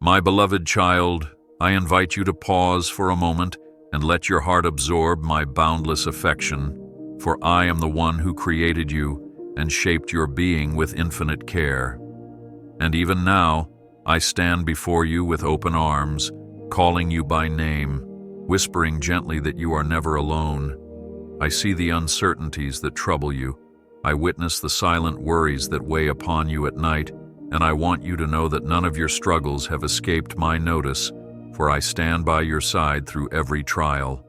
My beloved child, I invite you to pause for a moment and let your heart absorb my boundless affection, for I am the one who created you and shaped your being with infinite care. And even now, I stand before you with open arms, calling you by name, whispering gently that you are never alone. I see the uncertainties that trouble you. I witness the silent worries that weigh upon you at night, and I want you to know that none of your struggles have escaped my notice, for I stand by your side through every trial.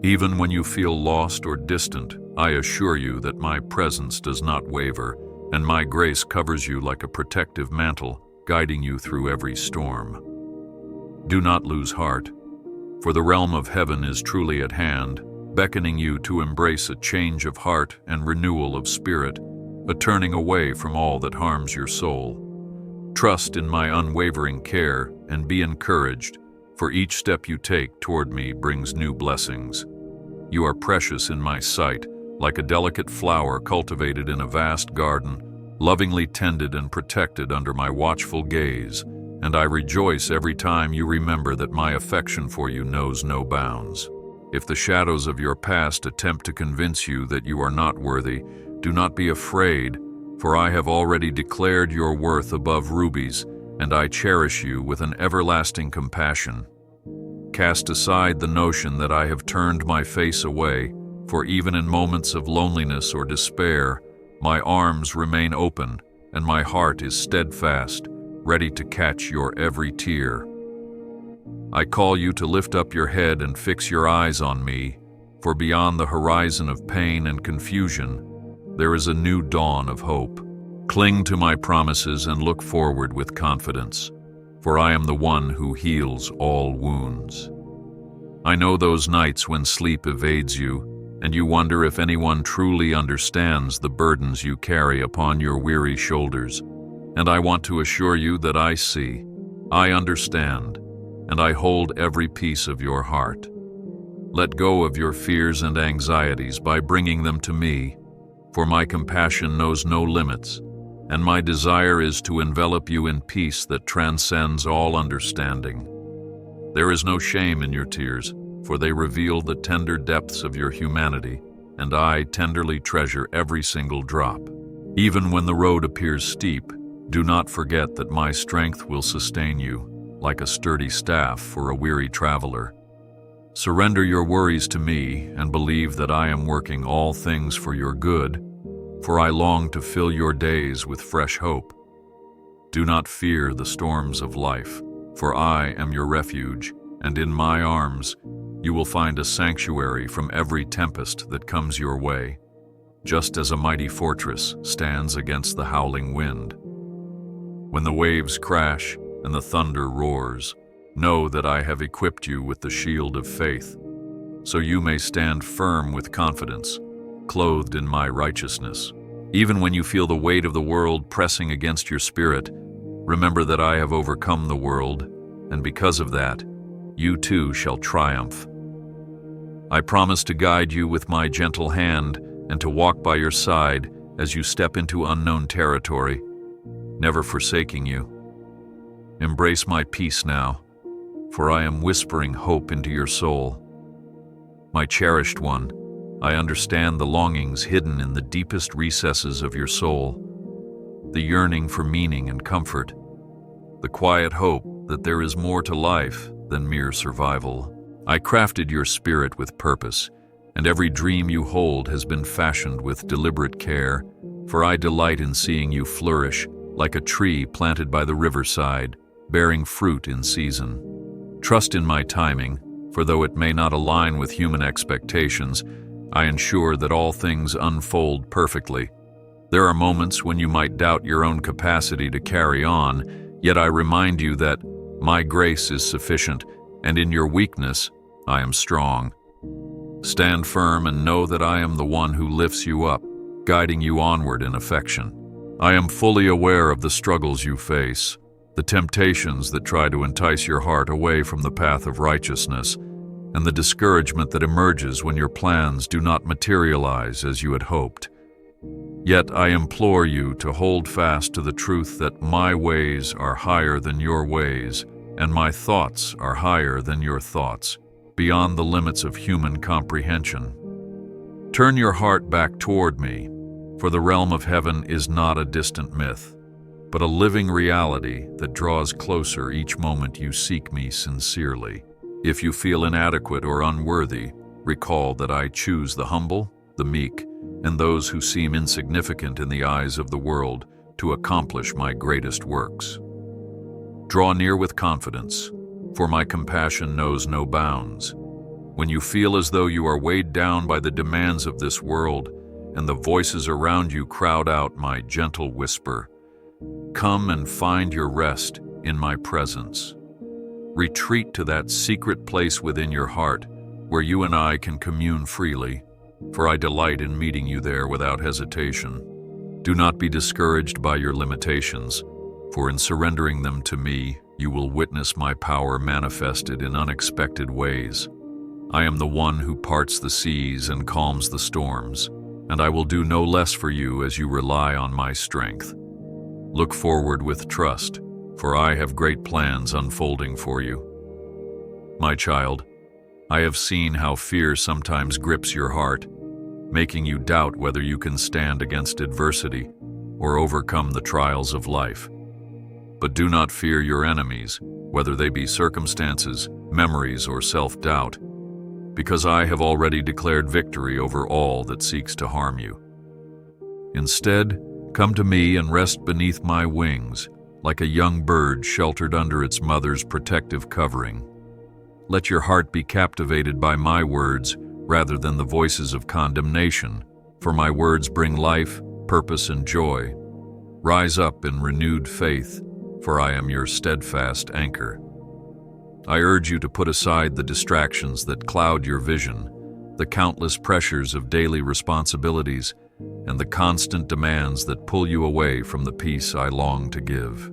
Even when you feel lost or distant, I assure you that my presence does not waver, and my grace covers you like a protective mantle, guiding you through every storm. Do not lose heart, for the realm of heaven is truly at hand, beckoning you to embrace a change of heart and renewal of spirit, a turning away from all that harms your soul. Trust in my unwavering care and be encouraged, for each step you take toward me brings new blessings. You are precious in my sight, like a delicate flower cultivated in a vast garden, lovingly tended and protected under my watchful gaze, and I rejoice every time you remember that my affection for you knows no bounds. If the shadows of your past attempt to convince you that you are not worthy, do not be afraid, for I have already declared your worth above rubies, and I cherish you with an everlasting compassion. Cast aside the notion that I have turned my face away, for even in moments of loneliness or despair, my arms remain open and my heart is steadfast, ready to catch your every tear. I call you to lift up your head and fix your eyes on me, for beyond the horizon of pain and confusion, there is a new dawn of hope. Cling to my promises and look forward with confidence, for I am the one who heals all wounds. I know those nights when sleep evades you, and you wonder if anyone truly understands the burdens you carry upon your weary shoulders. And I want to assure you that I see, I understand, and I hold every piece of your heart. Let go of your fears and anxieties by bringing them to me, for my compassion knows no limits, and my desire is to envelop you in peace that transcends all understanding. There is no shame in your tears, for they reveal the tender depths of your humanity, and I tenderly treasure every single drop. Even when the road appears steep, do not forget that my strength will sustain you, like a sturdy staff for a weary traveler. Surrender your worries to me and believe that I am working all things for your good, for I long to fill your days with fresh hope. Do not fear the storms of life, for I am your refuge, and in my arms you will find a sanctuary from every tempest that comes your way, just as a mighty fortress stands against the howling wind. When the waves crash and the thunder roars, know that I have equipped you with the shield of faith, so you may stand firm with confidence, clothed in my righteousness. Even when you feel the weight of the world pressing against your spirit, remember that I have overcome the world, and because of that, you too shall triumph. I promise to guide you with my gentle hand and to walk by your side as you step into unknown territory, never forsaking you. Embrace my peace now, for I am whispering hope into your soul. My cherished one, I understand the longings hidden in the deepest recesses of your soul, the yearning for meaning and comfort, the quiet hope that there is more to life than mere survival. I crafted your spirit with purpose, and every dream you hold has been fashioned with deliberate care, for I delight in seeing you flourish like a tree planted by the riverside, bearing fruit in season. Trust in my timing, for though it may not align with human expectations, I ensure that all things unfold perfectly. There are moments when you might doubt your own capacity to carry on, yet I remind you that my grace is sufficient, and in your weakness, I am strong. Stand firm and know that I am the one who lifts you up, guiding you onward in affection. I am fully aware of the struggles you face, the temptations that try to entice your heart away from the path of righteousness, and the discouragement that emerges when your plans do not materialize as you had hoped. Yet I implore you to hold fast to the truth that my ways are higher than your ways, and my thoughts are higher than your thoughts, beyond the limits of human comprehension. Turn your heart back toward me, for the realm of heaven is not a distant myth, but a living reality that draws closer each moment you seek me sincerely. If you feel inadequate or unworthy, recall that I choose the humble, the meek, and those who seem insignificant in the eyes of the world to accomplish my greatest works. Draw near with confidence, for my compassion knows no bounds. When you feel as though you are weighed down by the demands of this world, and the voices around you crowd out my gentle whisper, come and find your rest in my presence. Retreat to that secret place within your heart where you and I can commune freely, for I delight in meeting you there without hesitation. Do not be discouraged by your limitations, for in surrendering them to me, you will witness my power manifested in unexpected ways. I am the one who parts the seas and calms the storms, and I will do no less for you as you rely on my strength. Look forward with trust, for I have great plans unfolding for you. My child, I have seen how fear sometimes grips your heart, making you doubt whether you can stand against adversity or overcome the trials of life. But do not fear your enemies, whether they be circumstances, memories, or self-doubt, because I have already declared victory over all that seeks to harm you. Instead, come to me and rest beneath my wings, like a young bird sheltered under its mother's protective covering. Let your heart be captivated by my words rather than the voices of condemnation, for my words bring life, purpose, and joy. Rise up in renewed faith, for I am your steadfast anchor. I urge you to put aside the distractions that cloud your vision, the countless pressures of daily responsibilities, and the constant demands that pull you away from the peace I long to give.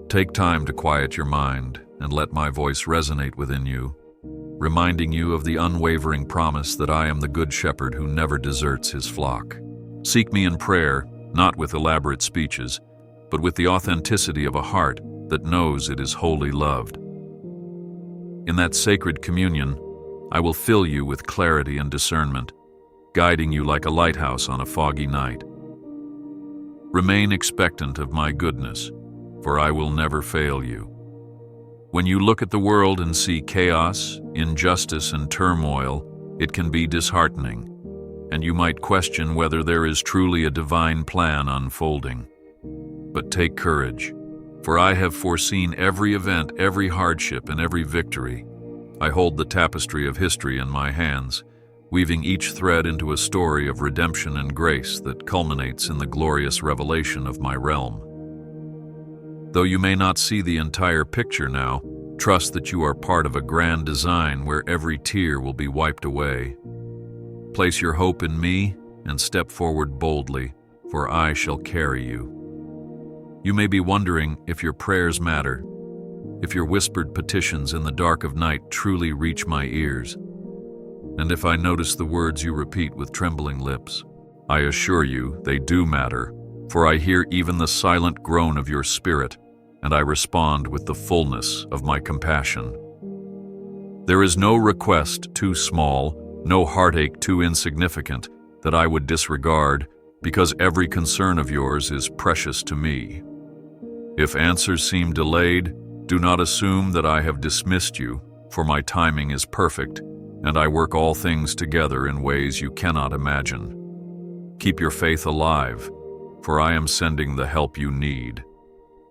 Take time to quiet your mind and let my voice resonate within you, reminding you of the unwavering promise that I am the good shepherd who never deserts his flock. Seek me in prayer, not with elaborate speeches, but with the authenticity of a heart that knows it is wholly loved. In that sacred communion, I will fill you with clarity and discernment, guiding you like a lighthouse on a foggy night. Remain expectant of my goodness, for I will never fail you. When you look at the world and see chaos, injustice, and turmoil, it can be disheartening, and you might question whether there is truly a divine plan unfolding. But take courage, for I have foreseen every event, every hardship, and every victory. I hold the tapestry of history in my hands, weaving each thread into a story of redemption and grace that culminates in the glorious revelation of my realm. Though you may not see the entire picture now, trust that you are part of a grand design where every tear will be wiped away. Place your hope in me and step forward boldly, for I shall carry you. You may be wondering if your prayers matter, if your whispered petitions in the dark of night truly reach my ears, and if I notice the words you repeat with trembling lips. I assure you they do matter, for I hear even the silent groan of your spirit, and I respond with the fullness of my compassion. There is no request too small, no heartache too insignificant that I would disregard, because every concern of yours is precious to me. If answers seem delayed, do not assume that I have dismissed you, for my timing is perfect, and I work all things together in ways you cannot imagine. Keep your faith alive, for I am sending the help you need.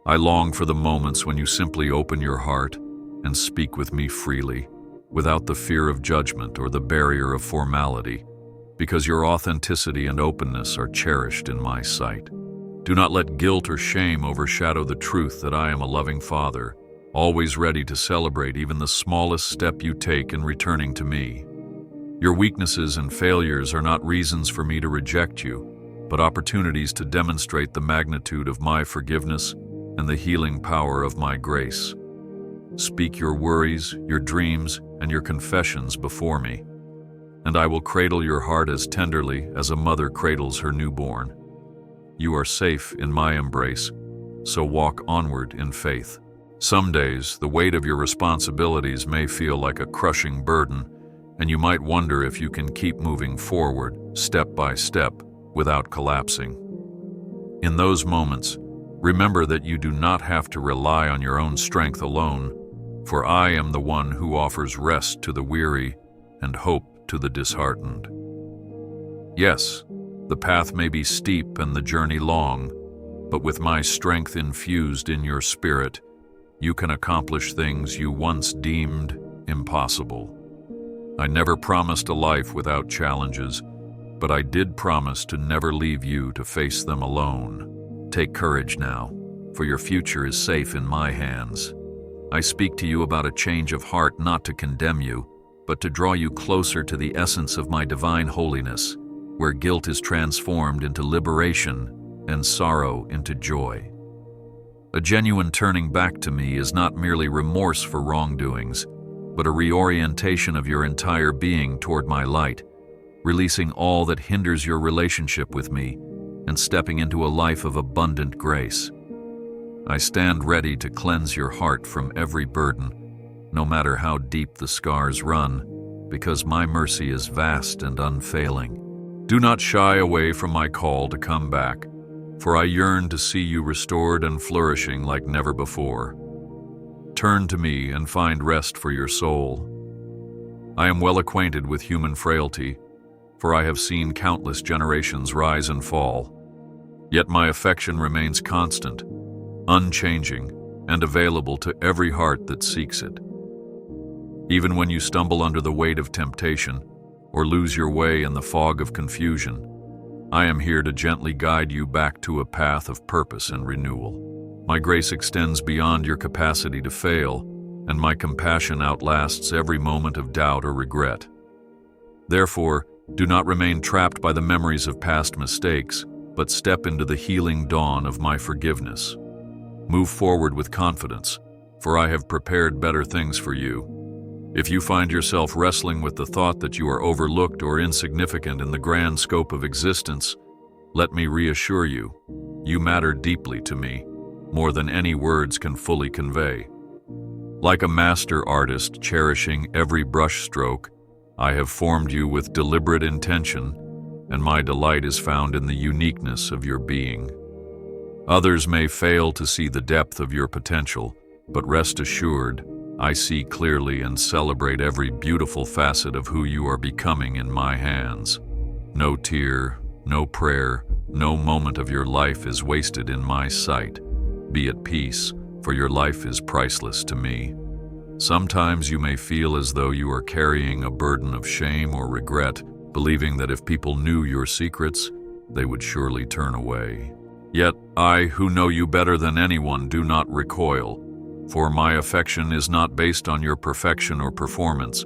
I long for the moments when you simply open your heart and speak with me freely, without the fear of judgment or the barrier of formality, because your authenticity and openness are cherished in my sight. Do not let guilt or shame overshadow the truth that I am a loving Father, always ready to celebrate even the smallest step you take in returning to me. Your weaknesses and failures are not reasons for me to reject you, but opportunities to demonstrate the magnitude of my forgiveness and the healing power of my grace. Speak your worries, your dreams, and your confessions before me, and I will cradle your heart as tenderly as a mother cradles her newborn. You are safe in my embrace, so walk onward in faith. Some days, the weight of your responsibilities may feel like a crushing burden, and you might wonder if you can keep moving forward, step by step, without collapsing. In those moments, remember that you do not have to rely on your own strength alone, for I am the one who offers rest to the weary and hope to the disheartened. Yes, the path may be steep and the journey long, but with my strength infused in your spirit, you can accomplish things you once deemed impossible. I never promised a life without challenges, but I did promise to never leave you to face them alone. Take courage now, for your future is safe in my hands. I speak to you about a change of heart not to condemn you, but to draw you closer to the essence of my divine holiness, where guilt is transformed into liberation and sorrow into joy. A genuine turning back to me is not merely remorse for wrongdoings, but a reorientation of your entire being toward my light, releasing all that hinders your relationship with me and stepping into a life of abundant grace. I stand ready to cleanse your heart from every burden, no matter how deep the scars run, because my mercy is vast and unfailing. Do not shy away from my call to come back, for I yearn to see you restored and flourishing like never before. Turn to me and find rest for your soul. I am well acquainted with human frailty, for I have seen countless generations rise and fall. Yet my affection remains constant, unchanging, and available to every heart that seeks it. Even when you stumble under the weight of temptation, or lose your way in the fog of confusion, I am here to gently guide you back to a path of purpose and renewal. My grace extends beyond your capacity to fail, and my compassion outlasts every moment of doubt or regret. Therefore, do not remain trapped by the memories of past mistakes, but step into the healing dawn of my forgiveness. Move forward with confidence, for I have prepared better things for you. If you find yourself wrestling with the thought that you are overlooked or insignificant in the grand scope of existence, let me reassure you, you matter deeply to me, more than any words can fully convey. Like a master artist cherishing every brushstroke, I have formed you with deliberate intention, and my delight is found in the uniqueness of your being. Others may fail to see the depth of your potential, but rest assured, I see clearly and celebrate every beautiful facet of who you are becoming in my hands. No tear, no prayer, no moment of your life is wasted in my sight. Be at peace, for your life is priceless to me. Sometimes you may feel as though you are carrying a burden of shame or regret, believing that if people knew your secrets, they would surely turn away. Yet I, who know you better than anyone, do not recoil. For my affection is not based on your perfection or performance,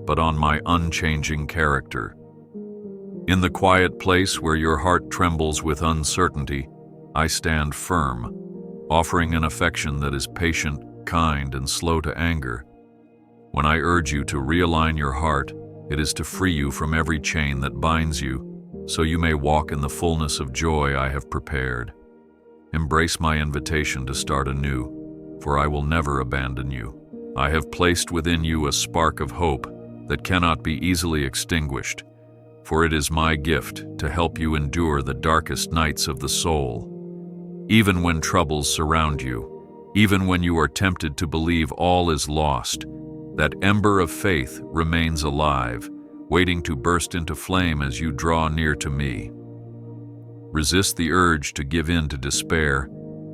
but on my unchanging character. In the quiet place where your heart trembles with uncertainty, I stand firm, offering an affection that is patient, kind, and slow to anger. When I urge you to realign your heart, it is to free you from every chain that binds you, so you may walk in the fullness of joy I have prepared. Embrace my invitation to start anew, for I will never abandon you. I have placed within you a spark of hope that cannot be easily extinguished, for it is my gift to help you endure the darkest nights of the soul. Even when troubles surround you, even when you are tempted to believe all is lost, that ember of faith remains alive, waiting to burst into flame as you draw near to me. Resist the urge to give in to despair,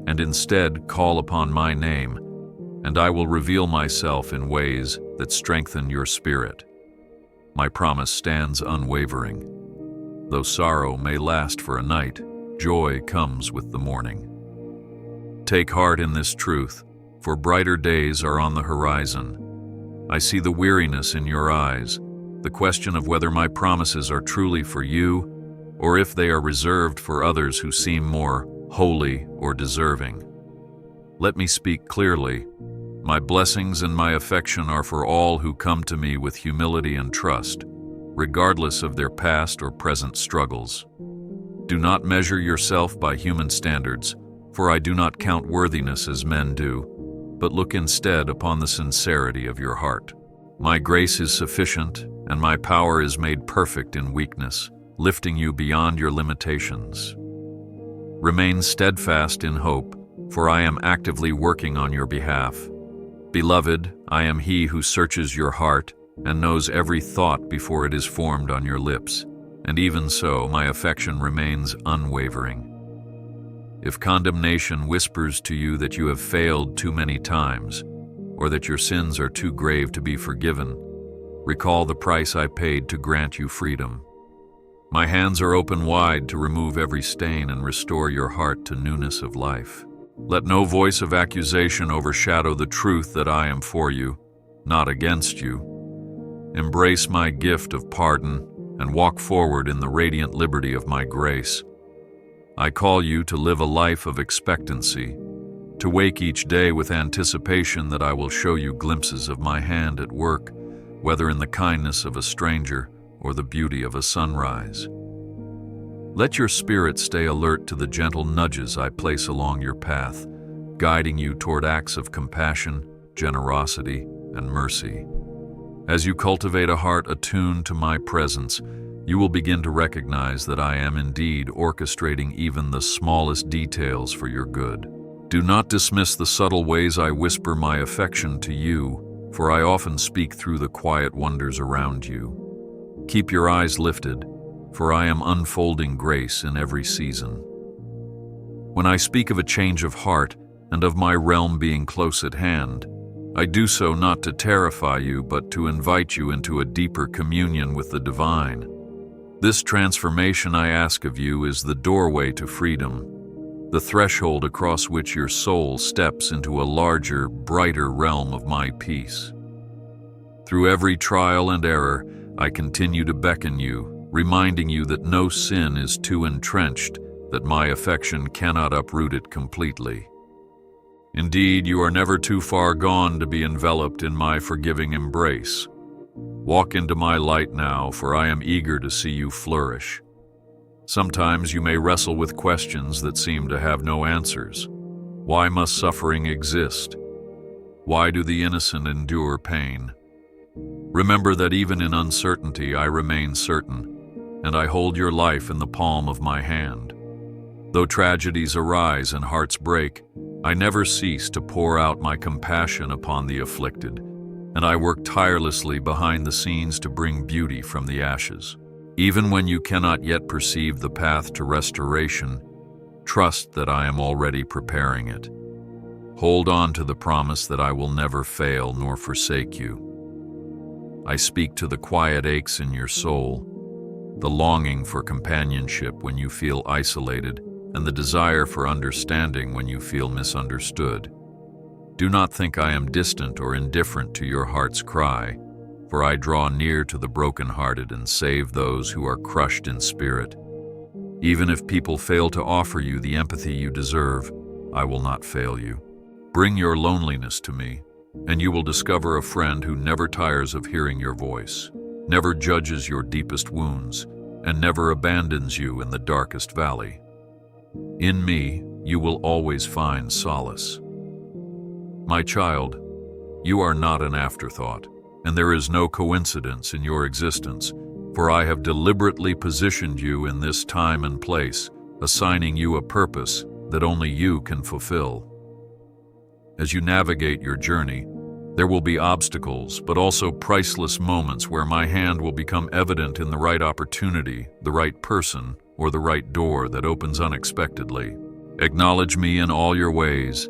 and instead call upon my name, and I will reveal myself in ways that strengthen your spirit. My promise stands unwavering. Though sorrow may last for a night, joy comes with the morning. Take heart in this truth, for brighter days are on the horizon. I see the weariness in your eyes, the question of whether my promises are truly for you, or if they are reserved for others who seem more holy or deserving. Let me speak clearly. My blessings and my affection are for all who come to me with humility and trust, regardless of their past or present struggles. Do not measure yourself by human standards, for I do not count worthiness as men do, but look instead upon the sincerity of your heart. My grace is sufficient, and my power is made perfect in weakness, lifting you beyond your limitations. Remain steadfast in hope, for I am actively working on your behalf. Beloved, I am he who searches your heart and knows every thought before it is formed on your lips, and even so my affection remains unwavering. If condemnation whispers to you that you have failed too many times, or that your sins are too grave to be forgiven, recall the price I paid to grant you freedom. My hands are open wide to remove every stain and restore your heart to newness of life. Let no voice of accusation overshadow the truth that I am for you, not against you. Embrace my gift of pardon and walk forward in the radiant liberty of my grace. I call you to live a life of expectancy, to wake each day with anticipation that I will show you glimpses of my hand at work, whether in the kindness of a stranger or the beauty of a sunrise. Let your spirit stay alert to the gentle nudges I place along your path, guiding you toward acts of compassion, generosity, and mercy. As you cultivate a heart attuned to my presence, you will begin to recognize that I am indeed orchestrating even the smallest details for your good. Do not dismiss the subtle ways I whisper my affection to you, for I often speak through the quiet wonders around you. Keep your eyes lifted, for I am unfolding grace in every season. When I speak of a change of heart and of my realm being close at hand, I do so not to terrify you, but to invite you into a deeper communion with the divine. This transformation I ask of you is the doorway to freedom, the threshold across which your soul steps into a larger, brighter realm of my peace. Through every trial and error, I continue to beckon you, reminding you that no sin is too entrenched, that my affection cannot uproot it completely. Indeed, you are never too far gone to be enveloped in my forgiving embrace. Walk into my light now, for I am eager to see you flourish. Sometimes you may wrestle with questions that seem to have no answers. Why must suffering exist? Why do the innocent endure pain? Remember that even in uncertainty I remain certain, and I hold your life in the palm of my hand. Though tragedies arise and hearts break, I never cease to pour out my compassion upon the afflicted, and I work tirelessly behind the scenes to bring beauty from the ashes. Even when you cannot yet perceive the path to restoration, trust that I am already preparing it. Hold on to the promise that I will never fail nor forsake you. I speak to the quiet aches in your soul, the longing for companionship when you feel isolated, and the desire for understanding when you feel misunderstood. Do not think I am distant or indifferent to your heart's cry, for I draw near to the brokenhearted and save those who are crushed in spirit. Even if people fail to offer you the empathy you deserve, I will not fail you. Bring your loneliness to me, and you will discover a friend who never tires of hearing your voice, never judges your deepest wounds, and never abandons you in the darkest valley. In me, you will always find solace. My child, you are not an afterthought, and there is no coincidence in your existence, for I have deliberately positioned you in this time and place, assigning you a purpose that only you can fulfill. As you navigate your journey, there will be obstacles, but also priceless moments where my hand will become evident in the right opportunity, the right person, or the right door that opens unexpectedly. Acknowledge me in all your ways,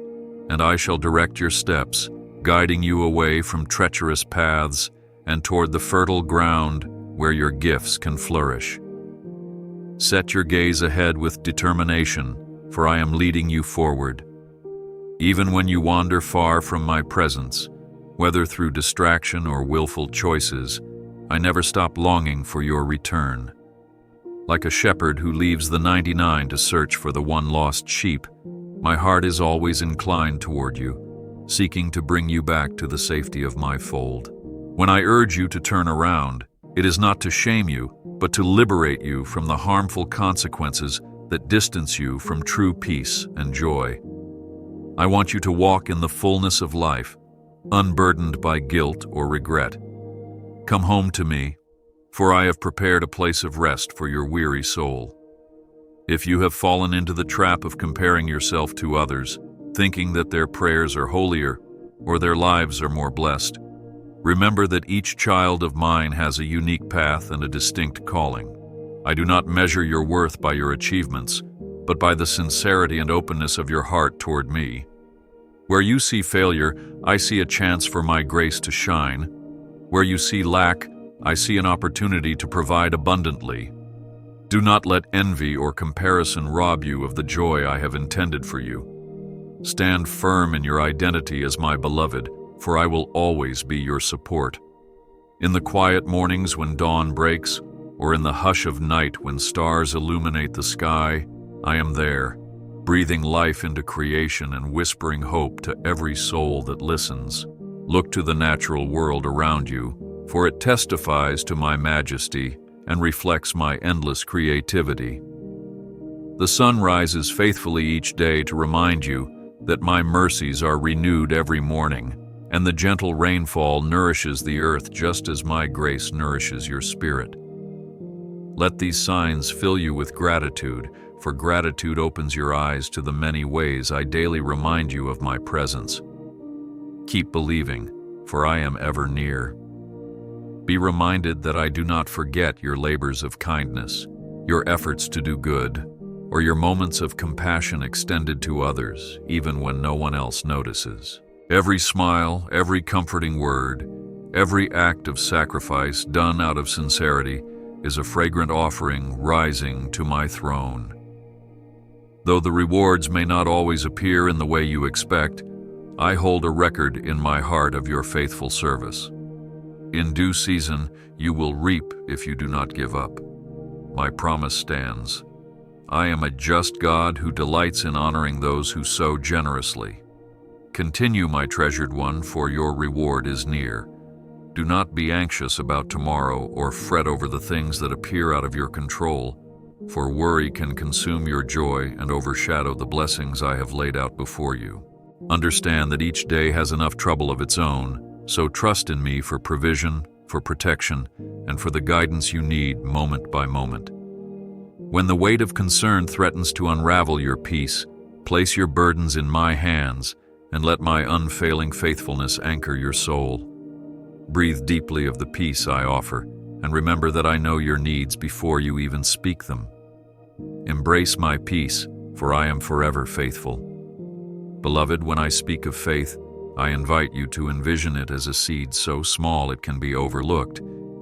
and I shall direct your steps, guiding you away from treacherous paths and toward the fertile ground where your gifts can flourish. Set your gaze ahead with determination, for I am leading you forward. Even when you wander far from my presence, whether through distraction or willful choices, I never stop longing for your return. Like a shepherd who leaves the 99 to search for the one lost sheep, my heart is always inclined toward you, seeking to bring you back to the safety of my fold. When I urge you to turn around, it is not to shame you, but to liberate you from the harmful consequences that distance you from true peace and joy. I want you to walk in the fullness of life, unburdened by guilt or regret. Come home to me, for I have prepared a place of rest for your weary soul. If you have fallen into the trap of comparing yourself to others, thinking that their prayers are holier or their lives are more blessed, remember that each child of mine has a unique path and a distinct calling. I do not measure your worth by your achievements, but by the sincerity and openness of your heart toward me. Where you see failure, I see a chance for my grace to shine. Where you see lack, I see an opportunity to provide abundantly. Do not let envy or comparison rob you of the joy I have intended for you. Stand firm in your identity as my beloved, for I will always be your support. In the quiet mornings when dawn breaks, or in the hush of night when stars illuminate the sky, I am there, breathing life into creation and whispering hope to every soul that listens. Look to the natural world around you, for it testifies to my majesty and reflects my endless creativity. The sun rises faithfully each day to remind you that my mercies are renewed every morning, and the gentle rainfall nourishes the earth just as my grace nourishes your spirit. Let these signs fill you with gratitude, for gratitude opens your eyes to the many ways I daily remind you of my presence. Keep believing, for I am ever near. Be reminded that I do not forget your labors of kindness, your efforts to do good, or your moments of compassion extended to others, even when no one else notices. Every smile, every comforting word, every act of sacrifice done out of sincerity is a fragrant offering rising to my throne. Though the rewards may not always appear in the way you expect, I hold a record in my heart of your faithful service. In due season, you will reap if you do not give up. My promise stands. I am a just God who delights in honoring those who sow generously. Continue, my treasured one, for your reward is near. Do not be anxious about tomorrow or fret over the things that appear out of your control, for worry can consume your joy and overshadow the blessings I have laid out before you. Understand that each day has enough trouble of its own, so trust in me for provision, for protection, and for the guidance you need moment by moment. When the weight of concern threatens to unravel your peace, place your burdens in my hands and let my unfailing faithfulness anchor your soul. Breathe deeply of the peace I offer, and remember that I know your needs before you even speak them. Embrace my peace, for I am forever faithful. Beloved, when I speak of faith, I invite you to envision it as a seed so small it can be overlooked,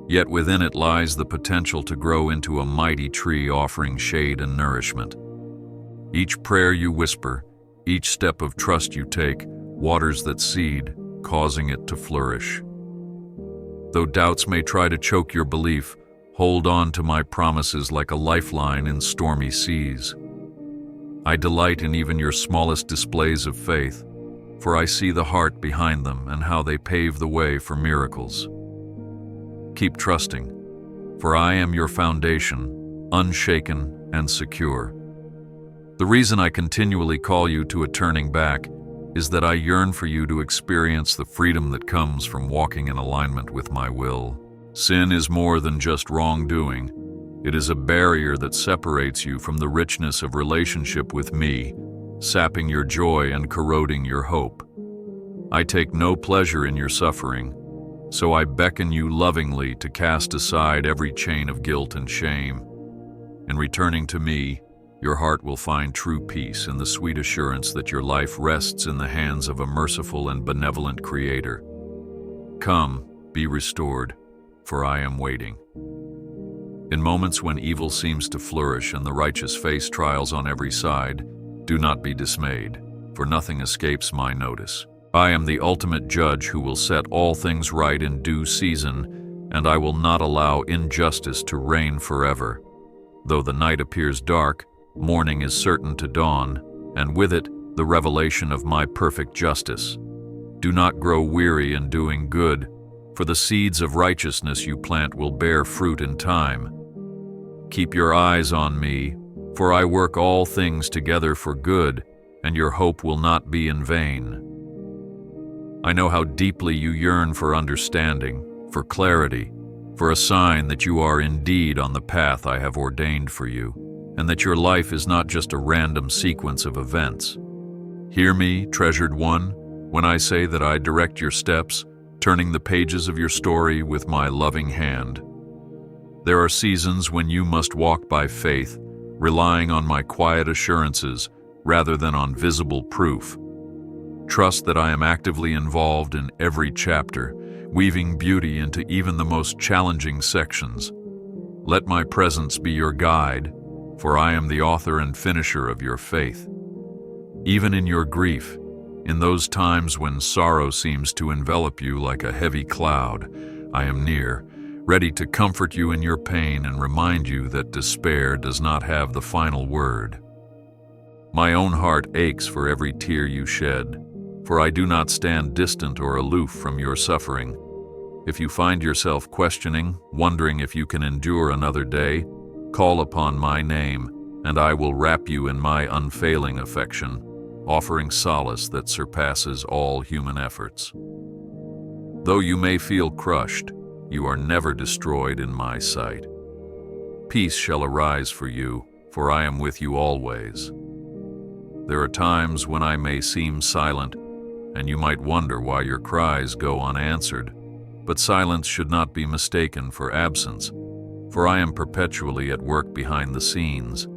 yet within it lies the potential to grow into a mighty tree offering shade and nourishment. Each prayer you whisper, each step of trust you take, waters that seed, causing it to flourish. Though doubts may try to choke your belief, hold on to my promises like a lifeline in stormy seas. I delight in even your smallest displays of faith, for I see the heart behind them and how they pave the way for miracles. Keep trusting, for I am your foundation, unshaken and secure. The reason I continually call you to a turning back is that I yearn for you to experience the freedom that comes from walking in alignment with my will. Sin is more than just wrongdoing. It is a barrier that separates you from the richness of relationship with me, sapping your joy and corroding your hope. I take no pleasure in your suffering, so I beckon you lovingly to cast aside every chain of guilt and shame. In returning to me, your heart will find true peace in the sweet assurance that your life rests in the hands of a merciful and benevolent Creator. Come, be restored, for I am waiting. In moments when evil seems to flourish and the righteous face trials on every side, do not be dismayed, for nothing escapes my notice. I am the ultimate judge who will set all things right in due season, and I will not allow injustice to reign forever. Though the night appears dark, morning is certain to dawn, and with it, the revelation of my perfect justice. Do not grow weary in doing good, for the seeds of righteousness you plant will bear fruit in time. Keep your eyes on me, for I work all things together for good, and your hope will not be in vain. I know how deeply you yearn for understanding, for clarity, for a sign that you are indeed on the path I have ordained for you, and that your life is not just a random sequence of events. Hear me, treasured one, when I say that I direct your steps, turning the pages of your story with my loving hand. There are seasons when you must walk by faith, relying on my quiet assurances rather than on visible proof. Trust that I am actively involved in every chapter, weaving beauty into even the most challenging sections. Let my presence be your guide, for I am the author and finisher of your faith. Even in your grief, in those times when sorrow seems to envelop you like a heavy cloud, I am near, ready to comfort you in your pain and remind you that despair does not have the final word. My own heart aches for every tear you shed, for I do not stand distant or aloof from your suffering. If you find yourself questioning, wondering if you can endure another day, call upon my name, and I will wrap you in my unfailing affection, offering solace that surpasses all human efforts. Though you may feel crushed, you are never destroyed in my sight. Peace shall arise for you, for I am with you always. There are times when I may seem silent, and you might wonder why your cries go unanswered, but silence should not be mistaken for absence, for I am perpetually at work behind the scenes.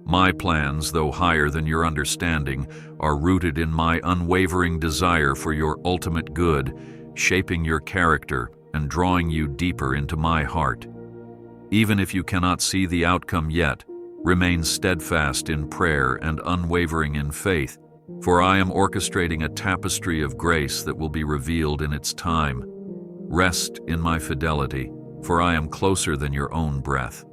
My plans, though higher than your understanding, are rooted in my unwavering desire for your ultimate good, shaping your character and drawing you deeper into my heart. Even if you cannot see the outcome yet, remain steadfast in prayer and unwavering in faith, for I am orchestrating a tapestry of grace that will be revealed in its time. Rest in my fidelity, for I am closer than your own breath.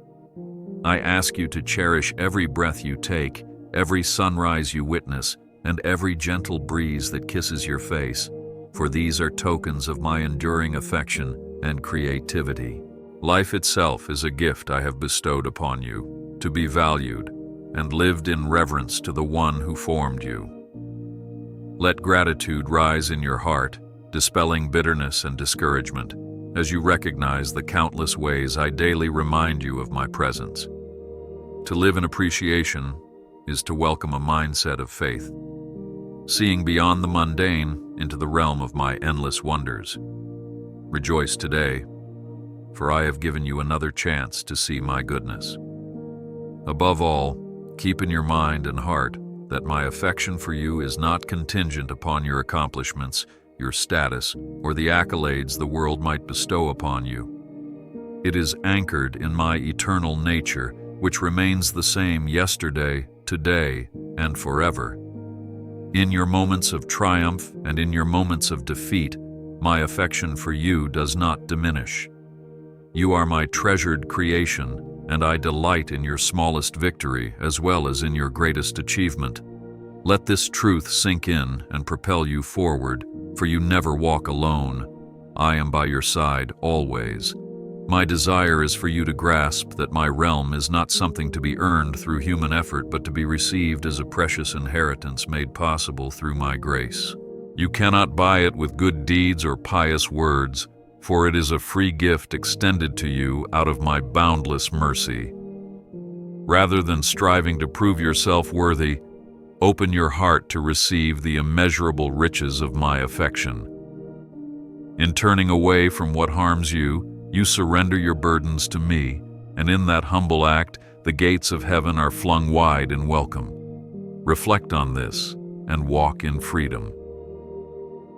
I ask you to cherish every breath you take, every sunrise you witness, and every gentle breeze that kisses your face, for these are tokens of my enduring affection and creativity. Life itself is a gift I have bestowed upon you, to be valued and lived in reverence to the one who formed you. Let gratitude rise in your heart, dispelling bitterness and discouragement, as you recognize the countless ways I daily remind you of my presence. To live in appreciation is to welcome a mindset of faith, seeing beyond the mundane into the realm of my endless wonders. Rejoice today, for I have given you another chance to see my goodness. Above all, keep in your mind and heart that my affection for you is not contingent upon your accomplishments, your status, or the accolades the world might bestow upon you. It is anchored in my eternal nature, which remains the same yesterday, today, and forever. In your moments of triumph and in your moments of defeat, my affection for you does not diminish. You are my treasured creation, and I delight in your smallest victory as well as in your greatest achievement. Let this truth sink in and propel you forward, for you never walk alone. I am by your side always. My desire is for you to grasp that my realm is not something to be earned through human effort, but to be received as a precious inheritance made possible through my grace. You cannot buy it with good deeds or pious words, for it is a free gift extended to you out of my boundless mercy. Rather than striving to prove yourself worthy, open your heart to receive the immeasurable riches of my affection. In turning away from what harms you, you surrender your burdens to me, and in that humble act, the gates of heaven are flung wide in welcome. Reflect on this and walk in freedom.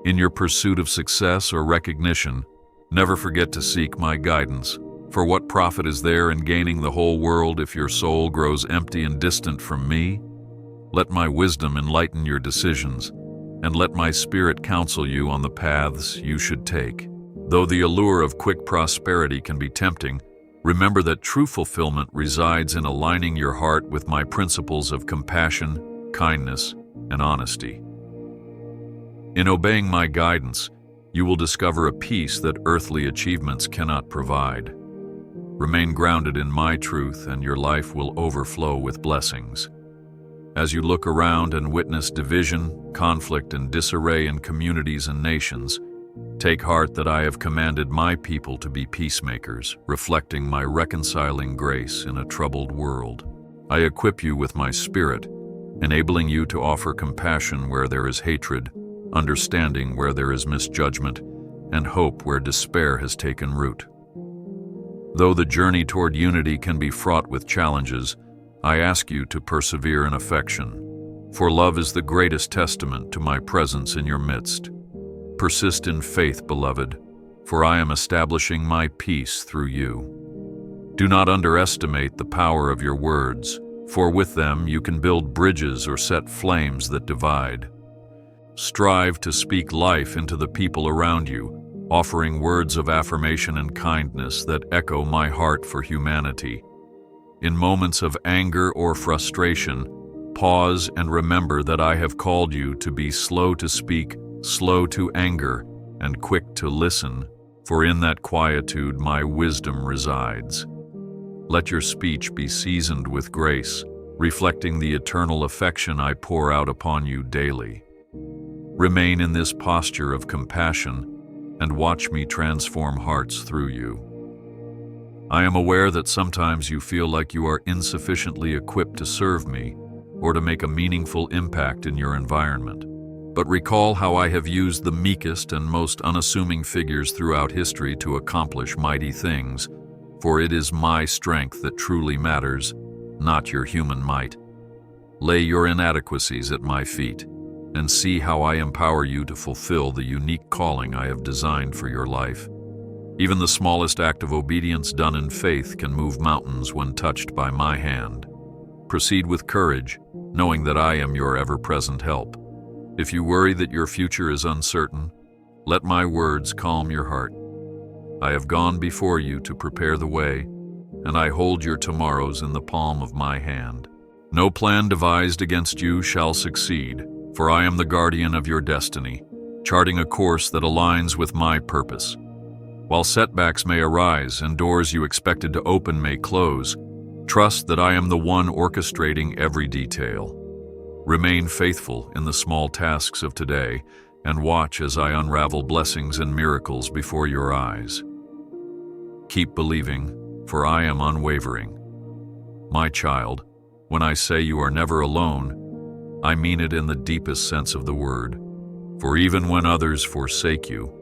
In your pursuit of success or recognition, never forget to seek my guidance, for what profit is there in gaining the whole world if your soul grows empty and distant from me? Let my wisdom enlighten your decisions, and let my spirit counsel you on the paths you should take. Though the allure of quick prosperity can be tempting, remember that true fulfillment resides in aligning your heart with my principles of compassion, kindness, and honesty. In obeying my guidance, you will discover a peace that earthly achievements cannot provide. Remain grounded in my truth, and your life will overflow with blessings. As you look around and witness division, conflict, and disarray in communities and nations, take heart that I have commanded my people to be peacemakers, reflecting my reconciling grace in a troubled world. I equip you with my Spirit, enabling you to offer compassion where there is hatred, understanding where there is misjudgment, and hope where despair has taken root. Though the journey toward unity can be fraught with challenges, I ask you to persevere in affection, for love is the greatest testament to my presence in your midst. Persist in faith, beloved, for I am establishing my peace through you. Do not underestimate the power of your words, for with them you can build bridges or set flames that divide. Strive to speak life into the people around you, offering words of affirmation and kindness that echo my heart for humanity. In moments of anger or frustration, pause and remember that I have called you to be slow to speak, slow to anger, and quick to listen, for in that quietude my wisdom resides. Let your speech be seasoned with grace, reflecting the eternal affection I pour out upon you daily. Remain in this posture of compassion and watch me transform hearts through you. I am aware that sometimes you feel like you are insufficiently equipped to serve me or to make a meaningful impact in your environment. But recall how I have used the meekest and most unassuming figures throughout history to accomplish mighty things, for it is my strength that truly matters, not your human might. Lay your inadequacies at my feet, and see how I empower you to fulfill the unique calling I have designed for your life. Even the smallest act of obedience done in faith can move mountains when touched by my hand. Proceed with courage, knowing that I am your ever-present help. If you worry that your future is uncertain, let my words calm your heart. I have gone before you to prepare the way, and I hold your tomorrows in the palm of my hand. No plan devised against you shall succeed, for I am the guardian of your destiny, charting a course that aligns with my purpose. While setbacks may arise and doors you expected to open may close, trust that I am the one orchestrating every detail. Remain faithful in the small tasks of today and watch as I unravel blessings and miracles before your eyes. Keep believing, for I am unwavering. My child, when I say you are never alone, I mean it in the deepest sense of the word. For even when others forsake you,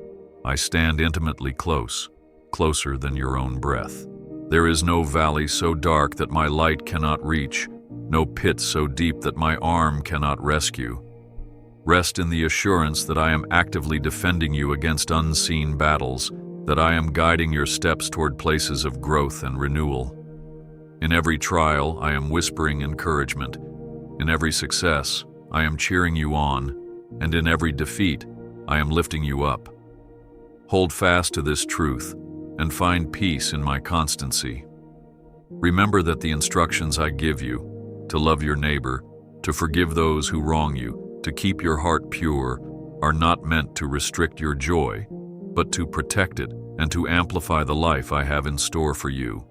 I stand intimately close, closer than your own breath. There is no valley so dark that my light cannot reach, no pit so deep that my arm cannot rescue. Rest in the assurance that I am actively defending you against unseen battles, that I am guiding your steps toward places of growth and renewal. In every trial, I am whispering encouragement. In every success, I am cheering you on, and in every defeat, I am lifting you up. Hold fast to this truth and find peace in my constancy. Remember that the instructions I give you, to love your neighbor, to forgive those who wrong you, to keep your heart pure, are not meant to restrict your joy, but to protect it and to amplify the life I have in store for you.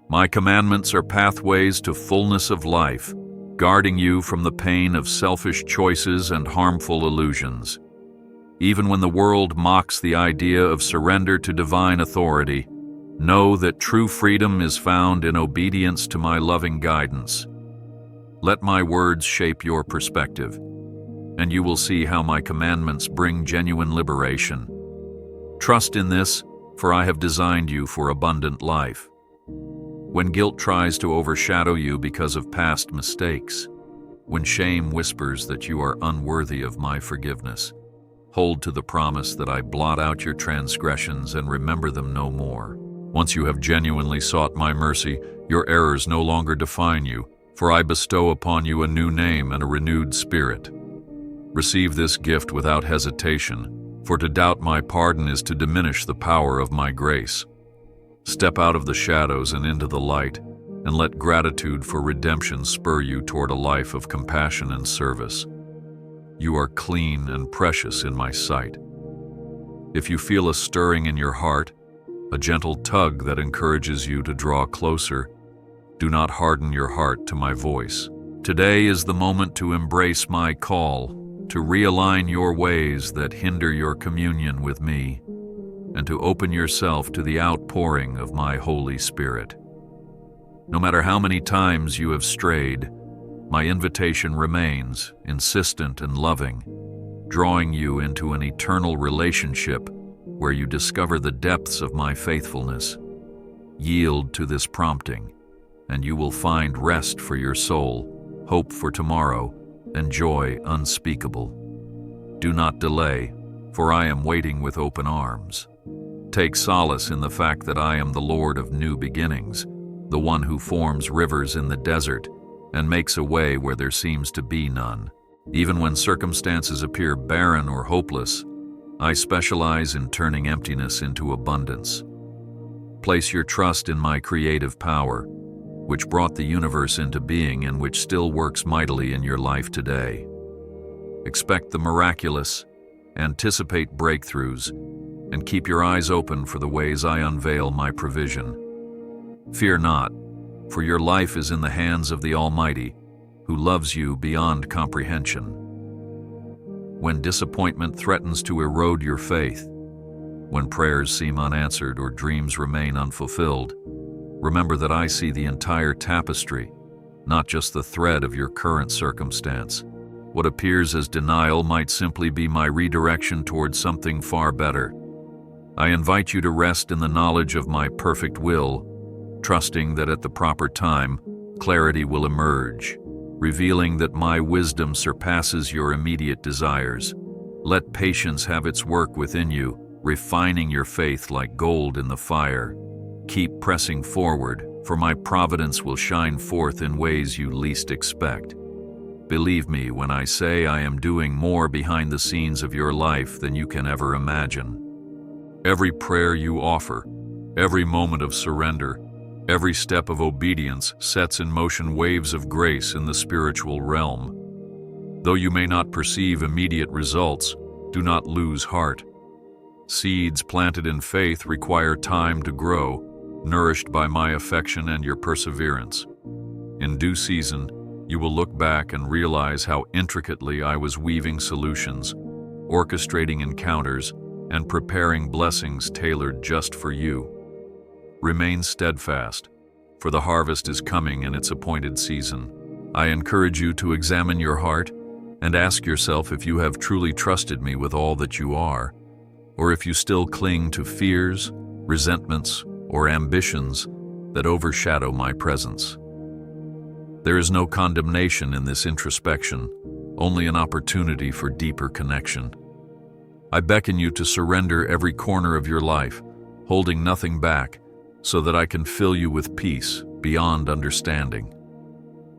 My commandments are pathways to fullness of life, guarding you from the pain of selfish choices and harmful illusions. Even when the world mocks the idea of surrender to divine authority, know that true freedom is found in obedience to my loving guidance. Let my words shape your perspective, and you will see how my commandments bring genuine liberation. Trust in this, for I have designed you for abundant life. When guilt tries to overshadow you because of past mistakes, when shame whispers that you are unworthy of my forgiveness, hold to the promise that I blot out your transgressions and remember them no more. Once you have genuinely sought my mercy, your errors no longer define you, for I bestow upon you a new name and a renewed spirit. Receive this gift without hesitation, for to doubt my pardon is to diminish the power of my grace. Step out of the shadows and into the light, and let gratitude for redemption spur you toward a life of compassion and service. You are clean and precious in my sight. If you feel a stirring in your heart, a gentle tug that encourages you to draw closer. Do not harden your heart to my voice. Today is the moment to embrace my call, to realign your ways that hinder your communion with me, and to open yourself to the outpouring of my Holy Spirit. No matter how many times you have strayed, my invitation remains, insistent and loving, drawing you into an eternal relationship where you discover the depths of my faithfulness. Yield to this prompting, and you will find rest for your soul, hope for tomorrow, and joy unspeakable. Do not delay, for I am waiting with open arms. Take solace in the fact that I am the Lord of new beginnings, the one who forms rivers in the desert and makes a way where there seems to be none. Even when circumstances appear barren or hopeless, I specialize in turning emptiness into abundance. Place your trust in my creative power, which brought the universe into being and which still works mightily in your life today. Expect the miraculous, anticipate breakthroughs, and keep your eyes open for the ways I unveil my provision. Fear not, for your life is in the hands of the Almighty, who loves you beyond comprehension. When disappointment threatens to erode your faith, when prayers seem unanswered or dreams remain unfulfilled, remember that I see the entire tapestry, not just the thread of your current circumstance. What appears as denial might simply be my redirection towards something far better. I invite you to rest in the knowledge of my perfect will, trusting that at the proper time, clarity will emerge, revealing that my wisdom surpasses your immediate desires. Let patience have its work within you, refining your faith like gold in the fire. Keep pressing forward, for my providence will shine forth in ways you least expect. Believe me when I say I am doing more behind the scenes of your life than you can ever imagine. Every prayer you offer, every moment of surrender, every step of obedience sets in motion waves of grace in the spiritual realm. Though you may not perceive immediate results, do not lose heart. Seeds planted in faith require time to grow, nourished by my affection and your perseverance. In due season, you will look back and realize how intricately I was weaving solutions, orchestrating encounters, and preparing blessings tailored just for you. Remain steadfast, for the harvest is coming in its appointed season. I encourage you to examine your heart and ask yourself if you have truly trusted me with all that you are, or if you still cling to fears, resentments, or ambitions that overshadow my presence. There is no condemnation in this introspection, only an opportunity for deeper connection. I beckon you to surrender every corner of your life, holding nothing back, so that I can fill you with peace beyond understanding.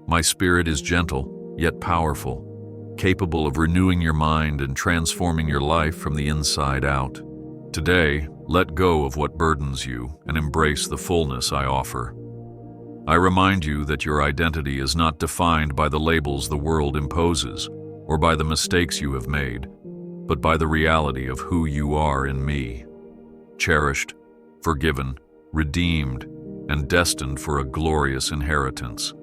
My spirit is gentle, yet powerful, capable of renewing your mind and transforming your life from the inside out. Today, let go of what burdens you and embrace the fullness I offer. I remind you that your identity is not defined by the labels the world imposes or by the mistakes you have made, but by the reality of who you are in me. Cherished, forgiven, redeemed, and destined for a glorious inheritance.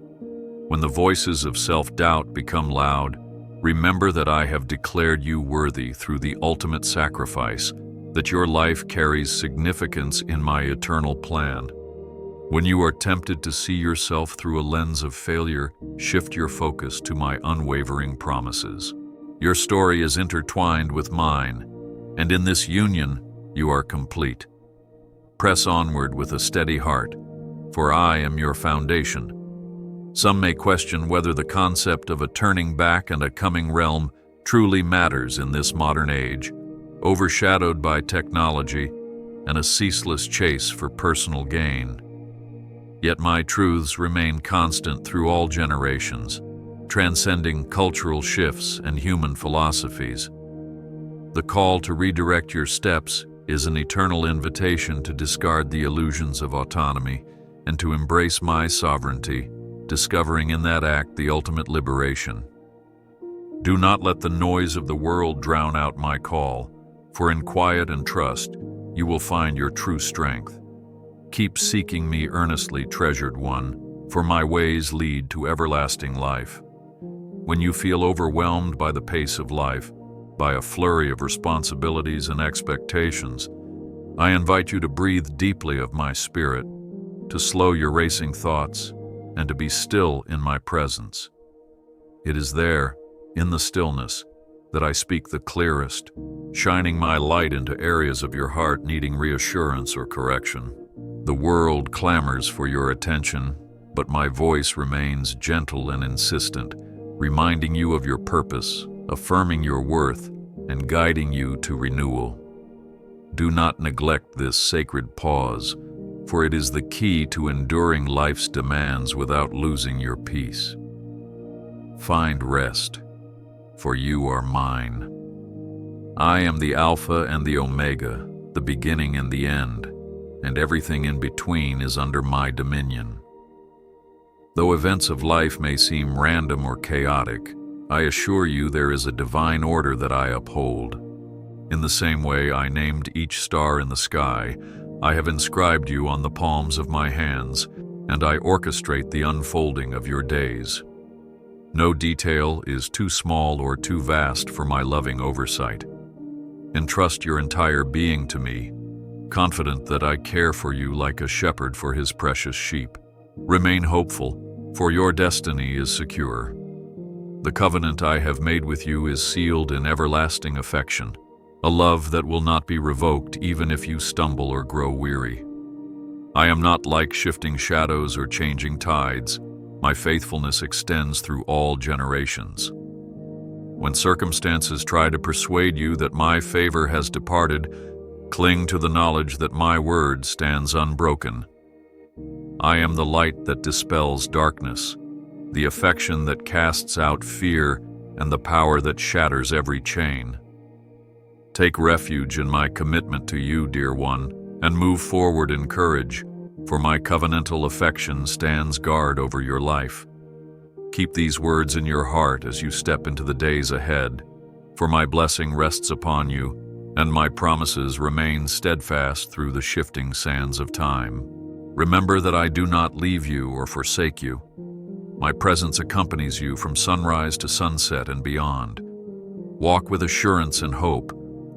When the voices of self-doubt become loud, remember that I have declared you worthy through the ultimate sacrifice, that your life carries significance in my eternal plan. When you are tempted to see yourself through a lens of failure, shift your focus to my unwavering promises. Your story is intertwined with mine, and in this union, you are complete. Press onward with a steady heart, for I am your foundation. Some may question whether the concept of a turning back and a coming realm truly matters in this modern age, overshadowed by technology and a ceaseless chase for personal gain. Yet my truths remain constant through all generations, transcending cultural shifts and human philosophies. The call to redirect your steps is an eternal invitation to discard the illusions of autonomy and to embrace my sovereignty, discovering in that act the ultimate liberation. Do not let the noise of the world drown out my call, for in quiet and trust, you will find your true strength. Keep seeking me earnestly, treasured one, for my ways lead to everlasting life. When you feel overwhelmed by the pace of life, by a flurry of responsibilities and expectations, I invite you to breathe deeply of my spirit, to slow your racing thoughts, and to be still in my presence. It is there, in the stillness, that I speak the clearest, shining my light into areas of your heart needing reassurance or correction. The world clamors for your attention, but my voice remains gentle and insistent, reminding you of your purpose, affirming your worth, and guiding you to renewal. Do not neglect this sacred pause, for it is the key to enduring life's demands without losing your peace. Find rest, for you are mine. I am the Alpha and the Omega, the beginning and the end, and everything in between is under my dominion. Though events of life may seem random or chaotic, I assure you there is a divine order that I uphold. In the same way I named each star in the sky, I have inscribed you on the palms of my hands, and I orchestrate the unfolding of your days. No detail is too small or too vast for my loving oversight. Entrust your entire being to me, confident that I care for you like a shepherd for his precious sheep. Remain hopeful, for your destiny is secure. The covenant I have made with you is sealed in everlasting affection, a love that will not be revoked even if you stumble or grow weary. I am not like shifting shadows or changing tides. My faithfulness extends through all generations. When circumstances try to persuade you that my favor has departed, cling to the knowledge that my word stands unbroken. I am the light that dispels darkness, the affection that casts out fear, and the power that shatters every chain. Take refuge in my commitment to you, dear one, and move forward in courage, for my covenantal affection stands guard over your life. Keep these words in your heart as you step into the days ahead, for my blessing rests upon you, and my promises remain steadfast through the shifting sands of time. Remember that I do not leave you or forsake you. My presence accompanies you from sunrise to sunset and beyond. Walk with assurance and hope,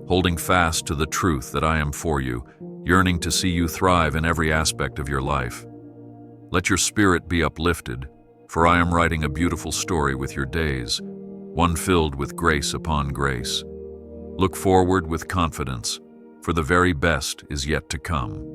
holding fast to the truth that I am for you, yearning to see you thrive in every aspect of your life. Let your spirit be uplifted, for I am writing a beautiful story with your days, one filled with grace upon grace. Look forward with confidence, for the very best is yet to come.